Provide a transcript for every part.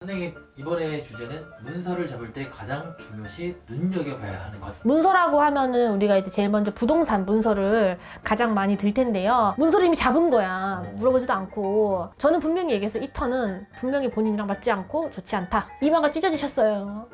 선생님, 이번에 주제는 문서를 잡을 때 가장 중요시 눈여겨봐야 하는 것. 문서라고 하면은 우리가 이제 제일 먼저 부동산 문서를 가장 많이 들 텐데요. 문서를 이미 잡은 거야. 물어보지도 않고. 저는 분명히 얘기했어요. 이 턴은 분명히 본인이랑 맞지 않고 좋지 않다. 이마가 찢어지셨어요.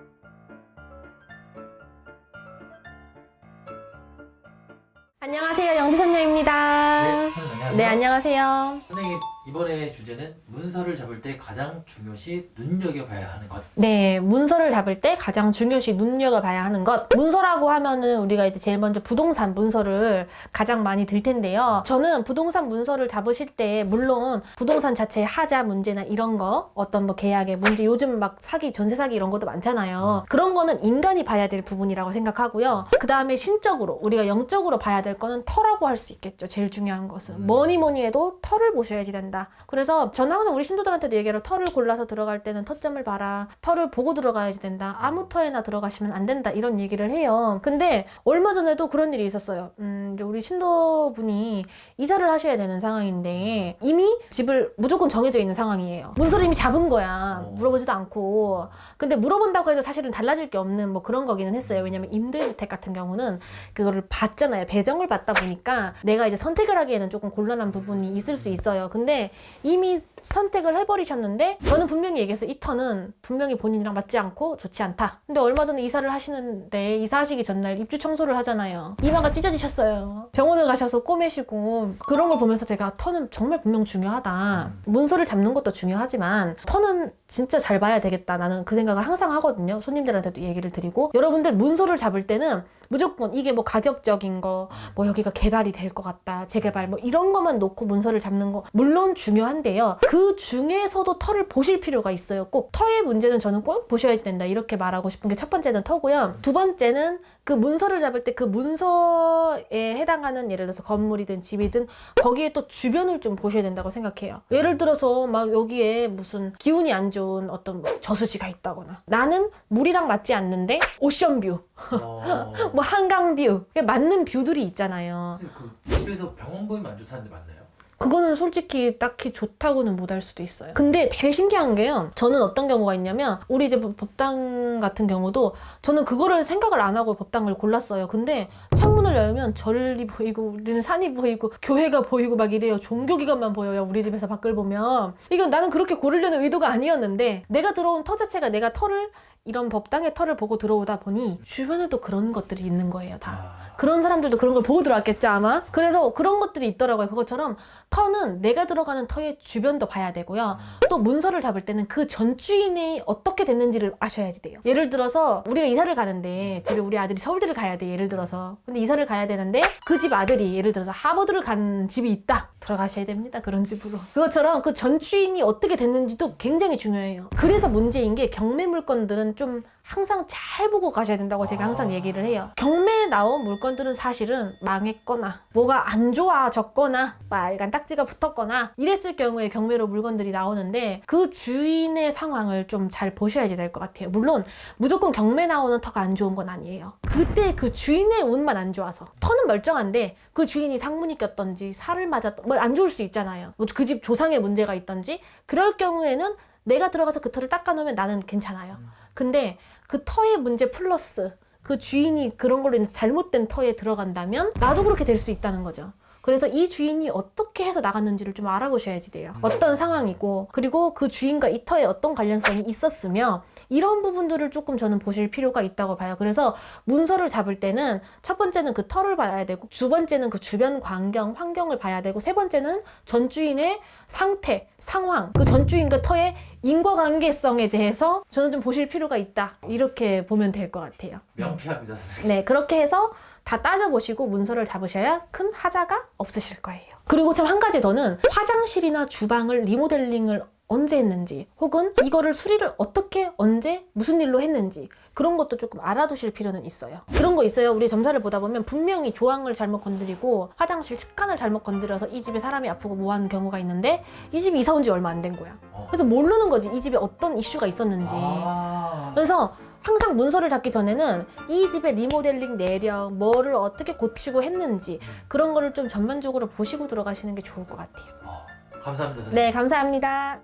안녕하세요. 영지선녀입니다. 네, 선생님 안녕하세요. 네, 안녕하세요. 선생님, 이번에 주제는 문서를 잡을 때 가장 중요시 눈여겨봐야 하는 것. 네, 문서를 잡을 때 가장 중요시 눈여겨봐야 하는 것. 문서라고 하면은 우리가 이제 제일 먼저 부동산 문서를 가장 많이 들 텐데요. 저는 부동산 문서를 잡으실 때 물론 부동산 자체의 하자 문제나 이런 거, 어떤 뭐 계약의 문제, 요즘 막 사기, 전세 사기 이런 것도 많잖아요. 그런 거는 인간이 봐야 될 부분이라고 생각하고요. 그 다음에 신적으로, 우리가 영적으로 봐야 될 거는 터라고 할 수 있겠죠. 제일 중요한 것은. 뭐니 해도 터를 보셔야지 된다. 그래서 저는 항상 우리 신도들한테도 얘기해요. 터를 골라서 들어갈 때는 터점을 봐라. 터를 보고 들어가야지 된다. 아무 터에나 들어가시면 안 된다. 이런 얘기를 해요. 근데 얼마 전에도 그런 일이 있었어요. 이제 우리 신도분이 이사를 하셔야 되는 상황인데 이미 집을 무조건 정해져 있는 상황이에요. 문서를 이미 잡은 거야. 물어보지도 않고. 근데 물어본다고 해도 사실은 달라질 게 없는 뭐 그런 거기는 했어요. 왜냐면 임대주택 같은 경우는 그거를 받잖아요. 배정을 받다 보니까 내가 이제 선택을 하기에는 조금 곤란한 부분이 있을 수 있어요. 근데 이미 선택을 해버리셨는데 저는 분명히 얘기했어요. 이 턴은 분명히 본인이랑 맞지 않고 좋지 않다. 근데 얼마 전에 이사를 하시는데 이사하시기 전날 입주 청소를 하잖아요. 이마가 찢어지셨어요. 병원을 가셔서 꼬매시고 그런 걸 보면서 제가 터는 정말 분명 중요하다. 문서를 잡는 것도 중요하지만 터는 진짜 잘 봐야 되겠다. 나는 그 생각을 항상 하거든요. 손님들한테도 얘기를 드리고 여러분들 문서를 잡을 때는 무조건 이게 뭐 가격적인 거, 뭐 여기가 개발이 될 것 같다, 재개발 뭐 이런 것만 놓고 문서를 잡는 거 물론 중요한데요. 그 중에서도 터를 보실 필요가 있어요. 꼭 터의 문제는 저는 꼭 보셔야지 된다 이렇게 말하고 싶은 게 첫 번째는 터고요. 두 번째는 그 문서를 잡을 때 그 문서에 해당하는 예를 들어서 건물이든 집이든 거기에 또 주변을 좀 보셔야 된다고 생각해요. 예를 들어서 막 여기에 무슨 기운이 안 좋은 어떤 뭐 저수지가 있다거나 나는 물이랑 맞지 않는데 오션뷰 뭐 한강뷰 맞는 뷰들이 있잖아요. 그 집에서 병원 보이면 안 좋다는데 맞나요? 그거는 솔직히 딱히 좋다고는 못할 수도 있어요. 근데 되게 신기한 게요. 저는 어떤 경우가 있냐면 우리 이제 법당 같은 경우도 저는 그거를 생각을 안 하고 법당을 골랐어요. 근데 창문을 열면 절이 보이고 우리는 산이 보이고 교회가 보이고 막 이래요. 종교기관만 보여요. 우리 집에서 밖을 보면. 이건 나는 그렇게 고르려는 의도가 아니었는데 내가 들어온 터 자체가 내가 터를 이런 법당의 터를 보고 들어오다 보니 주변에도 그런 것들이 있는 거예요. 다. 그런 사람들도 그런 걸 보고 들어왔겠죠 아마. 그래서 그런 것들이 있더라고요. 그것처럼 터는 내가 들어가는 터의 주변도 봐야 되고요. 또 문서를 잡을 때는 그 전 주인이 어떻게 됐는지를 아셔야지 돼요. 예를 들어서 우리가 이사를 가는데 집에 우리 아들이 서울대를 가야 돼. 예를 들어서. 근데 이사를 가야 되는데 그 집 아들이 예를 들어서 하버드를 간 집이 있다. 들어가셔야 됩니다. 그런 집으로. 그것처럼 그 전 주인이 어떻게 됐는지도 굉장히 중요해요. 그래서 문제인 게 경매 물건들은 좀 항상 잘 보고 가셔야 된다고 제가 항상 얘기를 해요. 경매에 나온 물건들은 사실은 망했거나 뭐가 안 좋아졌거나 빨간 딱지가 붙었거나 이랬을 경우에 경매로 물건들이 나오는데 그 주인의 상황을 좀 잘 보셔야지 될 것 같아요. 물론 무조건 경매 나오는 터가 안 좋은 건 아니에요. 그때 그 주인의 운만 안 좋아서 터는 멀쩡한데 그 주인이 상문이 꼈던지 살을 맞았던 뭐 안 좋을 수 있잖아요. 뭐 그 집 조상에 문제가 있던지 그럴 경우에는 내가 들어가서 그 터를 닦아놓으면 나는 괜찮아요. 근데 그 터의 문제 플러스 그 주인이 그런 걸로 인해서 잘못된 터에 들어간다면 나도 그렇게 될 수 있다는 거죠. 그래서 이 주인이 어떻게 해서 나갔는지를 좀 알아보셔야지 돼요. 어떤 상황이고 그리고 그 주인과 이 터에 어떤 관련성이 있었으며 이런 부분들을 조금 저는 보실 필요가 있다고 봐요. 그래서 문서를 잡을 때는 첫 번째는 그 터를 봐야 되고 두 번째는 그 주변 환경을 봐야 되고 세 번째는 전 주인의 상태, 상황, 그 전 주인과 터의 인과관계성에 대해서 저는 좀 보실 필요가 있다. 이렇게 보면 될 것 같아요. 명쾌합니다, 선생님. 네, 그렇게 해서 다 따져보시고 문서를 잡으셔야 큰 하자가 없으실 거예요. 그리고 참 한 가지 더는 화장실이나 주방을 리모델링을 언제 했는지 혹은 이거를 수리를 어떻게 언제 무슨 일로 했는지 그런 것도 조금 알아두실 필요는 있어요. 그런 거 있어요. 우리 점사를 보다 보면 분명히 조항을 잘못 건드리고 화장실 습관을 잘못 건드려서 이 집에 사람이 아프고 뭐 하는 경우가 있는데 이 집이 이사 온 지 얼마 안 된 거야. 그래서 모르는 거지. 이 집에 어떤 이슈가 있었는지. 그래서 항상 문서를 잡기 전에는 이 집의 리모델링 내력, 뭐를 어떻게 고치고 했는지 그런 거를 좀 전반적으로 보시고 들어가시는 게 좋을 것 같아요. 감사합니다, 선생님. 네, 감사합니다.